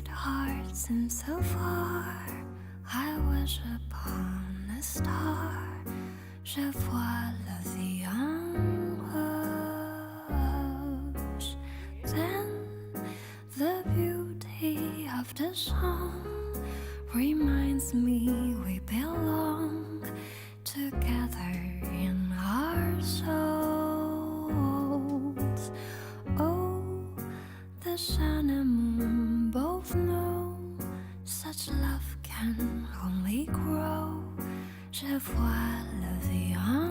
heart seems so far. I wish upon a star. Je vois la vie en rouge. Then the beauty of the song reminds me we belong together in our souls. Oh, the sun and moon both know such love can only grow. Je vois la vie en